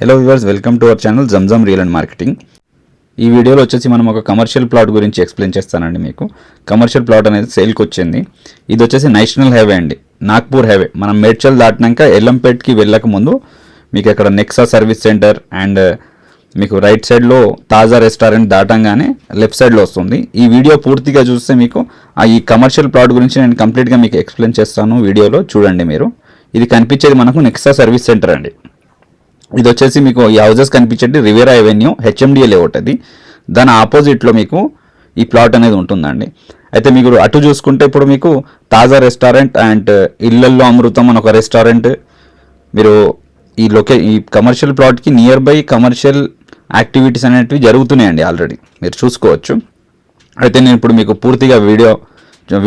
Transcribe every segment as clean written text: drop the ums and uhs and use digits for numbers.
Hello viewers, welcome to our channel Zamzam real and marketing. ఈ వీడియోలో వచ్చేసి మనం ఒక కమర్షియల్ ప్లాట్ గురించి ఎక్స్ప్లెయిన్ చేస్తానండి. మీకు కమర్షియల్ ప్లాట్ అనేది సేల్కి వచ్చింది. ఇది వచ్చేసి నేషనల్ హైవే అండి, నాగ్పూర్ హైవే. మనం మేడ్చల్ దాటినాక ఎల్లంపేట్కి వెళ్ళక ముందు మీకు అక్కడ నెక్సా సర్వీస్ సెంటర్ అండ్ మీకు రైట్ సైడ్లో తాజా రెస్టారెంట్ దాటంగానే లెఫ్ట్ సైడ్లో వస్తుంది. ఈ వీడియో పూర్తిగా చూస్తే మీకు ఈ కమర్షియల్ ప్లాట్ గురించి నేను కంప్లీట్గా మీకు ఎక్స్ప్లెయిన్ చేస్తాను. వీడియోలో చూడండి మీరు. ఇది కనిపించేది మనకు నెక్సా సర్వీస్ సెంటర్ అండి. ఇది వచ్చేసి మీకు ఈ హౌజెస్ కనిపించేది రివేరా అవెన్యూ హెచ్ఎండిఏ లేఅవుట్. అది దాని ఆపోజిట్లో మీకు ఈ ప్లాట్ అనేది ఉంటుందండి. అయితే మీకు అటు చూసుకుంటే ఇప్పుడు మీకు తాజా రెస్టారెంట్ అండ్ ఇళ్లల్లో అమృతం అని ఒక రెస్టారెంట్, మీరు ఈ కమర్షియల్ ప్లాట్కి నియర్ బై కమర్షియల్ యాక్టివిటీస్ అనేటివి జరుగుతున్నాయండి ఆల్రెడీ, మీరు చూసుకోవచ్చు. అయితే నేను ఇప్పుడు మీకు పూర్తిగా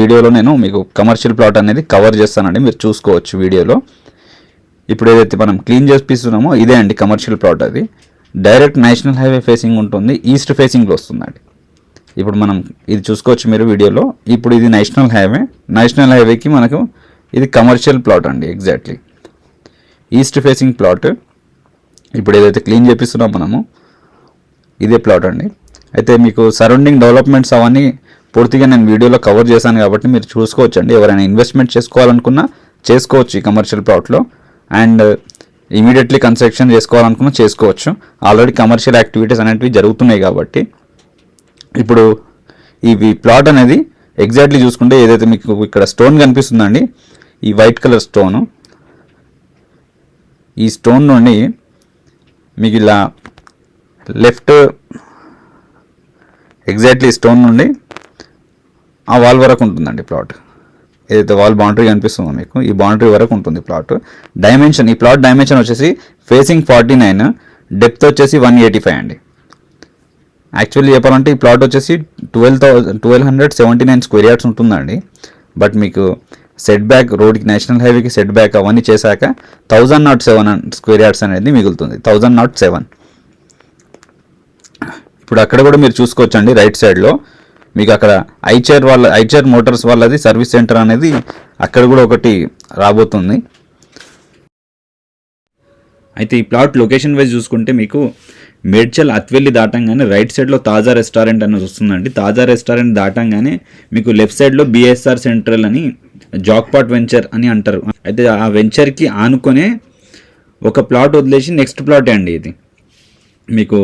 వీడియోలో నేను మీకు కమర్షియల్ ప్లాట్ అనేది కవర్ చేస్తానండి, మీరు చూసుకోవచ్చు వీడియోలో. ఇప్పుడు ఏదైతే మనం క్లీన్ చేపిస్తున్నామో ఇదే అండి కమర్షియల్ ప్లాట్. అది డైరెక్ట్ నేషనల్ హైవే ఫేసింగ్ ఉంటుంది, ఈస్ట్ ఫేసింగ్లో వస్తుందండి. ఇప్పుడు మనం ఇది చూసుకోవచ్చు మీరు వీడియోలో. ఇప్పుడు ఇది నేషనల్ హైవేకి మనకు ఇది కమర్షియల్ ప్లాట్ అండి, ఎగ్జాక్ట్లీ ఈస్ట్ ఫేసింగ్ ప్లాట్. ఇప్పుడు ఏదైతే క్లీన్ చేపిస్తున్నామో మనము ఇదే ప్లాట్ అండి. అయితే మీకు సరౌండింగ్ డెవలప్మెంట్స్ అవన్నీ పూర్తిగా నేను వీడియోలో కవర్ చేశాను కాబట్టి మీరు చూసుకోవచ్చు అండి. ఎవరైనా ఇన్వెస్ట్మెంట్ చేసుకోవాలనుకున్నా చేసుకోవచ్చు ఈ కమర్షియల్ ప్లాట్లో. అండ్ ఇమీడియట్లీ కన్స్ట్రక్షన్ చేసుకోవాలనుకున్నా చేసుకోవచ్చు. ఆల్రెడీ కమర్షియల్ యాక్టివిటీస్ అనేటివి జరుగుతున్నాయి కాబట్టి. ఇప్పుడు ఈ ప్లాట్ అనేది ఎగ్జాక్ట్లీ చూసుకుంటే ఏదైతే మీకు ఇక్కడ స్టోన్ కనిపిస్తుందండి, ఈ వైట్ కలర్ స్టోను, ఈ స్టోన్ నుండి మీకు ఇలా లెఫ్ట్ ఎగ్జాక్ట్లీ స్టోన్ నుండి ఆ వాల్ వరకు ఉంటుందండి ప్లాట్. ఏదైతే వాల్ బౌండరీ కనిపిస్తుందో మీకు ఈ బౌండరీ వరకు ఉంటుంది ప్లాట్. ఈ ప్లాట్ డైమెన్షన్ వచ్చేసి ఫేసింగ్ 49, డెప్త్ వచ్చేసి 185 అండి. యాక్చువల్లీ చెప్పాలంటే ఈ ప్లాట్ వచ్చేసి 1279 స్క్వేర్ యార్డ్స్ ఉంటుందండి. బట్ మీకు సెట్ బ్యాక్ రోడ్కి నేషనల్ హైవేకి సెట్ బ్యాక్ అవన్నీ చేశాక 1007 స్క్వేర్ యార్డ్స్ అనేది మిగులుతుంది, 1007. ఇప్పుడు అక్కడ కూడా మీరు చూసుకోవచ్చు అండి, రైట్ సైడ్లో మీకు అక్కడ ఐచర్ మోటార్స్ వాళ్ళది సర్వీస్ సెంటర్ అనేది అక్కడ కూడా ఒకటి రాబోతుంది. అయితే ఈ ప్లాట్ లొకేషన్ వైజ్ చూసుకుంటే మీకు మేడ్చల్ అత్వెల్లి దాటంగానే రైట్ సైడ్లో తాజా రెస్టారెంట్ అనేది వస్తుందండి. తాజా రెస్టారెంట్ దాటంగానే మీకు లెఫ్ట్ సైడ్లో బిఎస్ఆర్ సెంట్రల్ అని జాక్పాట్ వెంచర్ అని అంటారు. అయితే ఆ వెంచర్కి ఆనుకొనే ఒక ప్లాట్ వదిలేసి నెక్స్ట్ ప్లాటే అండి ఇది. మీకు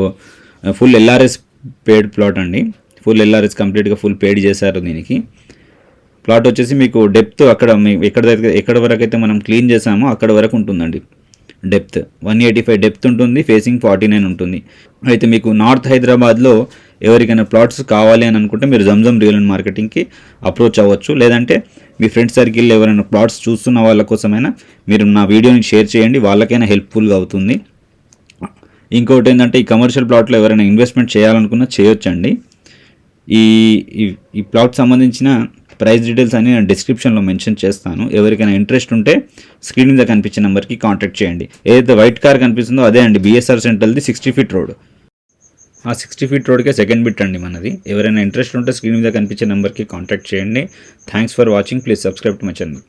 ఫుల్ ఎల్ఆర్ఎస్ పేడ్ ప్లాట్ అండి. ఫుల్ ఎల్ఆర్ఎస్ కంప్లీట్గా ఫుల్ పేడ్ చేశారు దీనికి. ప్లాట్ వచ్చేసి మీకు డెప్త్ అక్కడ ఎక్కడ వరకు అయితే మనం క్లీన్ చేసామో అక్కడ వరకు ఉంటుందండి. డెప్త్ 185 డెప్త్ ఉంటుంది, ఫేసింగ్ 49 ఉంటుంది. అయితే మీకు నార్త్ హైదరాబాద్లో ఎవరికైనా ప్లాట్స్ కావాలి అని అనుకుంటే మీరు జమ్జమ్ రియల్ అండ్ మార్కెటింగ్కి అప్రోచ్ అవ్వచ్చు. లేదంటే మీ ఫ్రెండ్ సర్కిల్లో ఎవరైనా ప్లాట్స్ చూస్తున్న వాళ్ళ కోసమైనా మీరు నా వీడియోని షేర్ చేయండి, వాళ్ళకైనా హెల్ప్ఫుల్గా అవుతుంది. ఇంకోటి ఏంటంటే ఈ కమర్షియల్ ప్లాట్లో ఎవరైనా ఇన్వెస్ట్మెంట్ చేయాలనుకున్నా చేయొచ్చండి. ఈ ప్లాట్ సంబంధించిన ప్రైస్ డీటెయిల్స్ అని నేను డిస్క్రిప్షన్లో మెన్షన్ చేస్తాను. ఎవరికైనా ఇంట్రెస్ట్ ఉంటే స్క్రీన్ మీద కనిపించే నెంబర్కి కాంటాక్ట్ చేయండి. ఏదైతే వైట్ కార్ కనిపిస్తుందో అదే అండి బిఎస్ఆర్ సెంట్రల్ది 60 ఫీట్ రోడ్. ఆ 60 ఫీట్ రోడ్కే సెకండ్ బిట్ అండి మనది. ఎవరైనా ఇంట్రెస్ట్ ఉంటే స్క్రీన్ మీద కనిపించే నెంబర్కి కాంటాక్ట్ చేయండి. Thanks for watching. Please subscribe to my channel.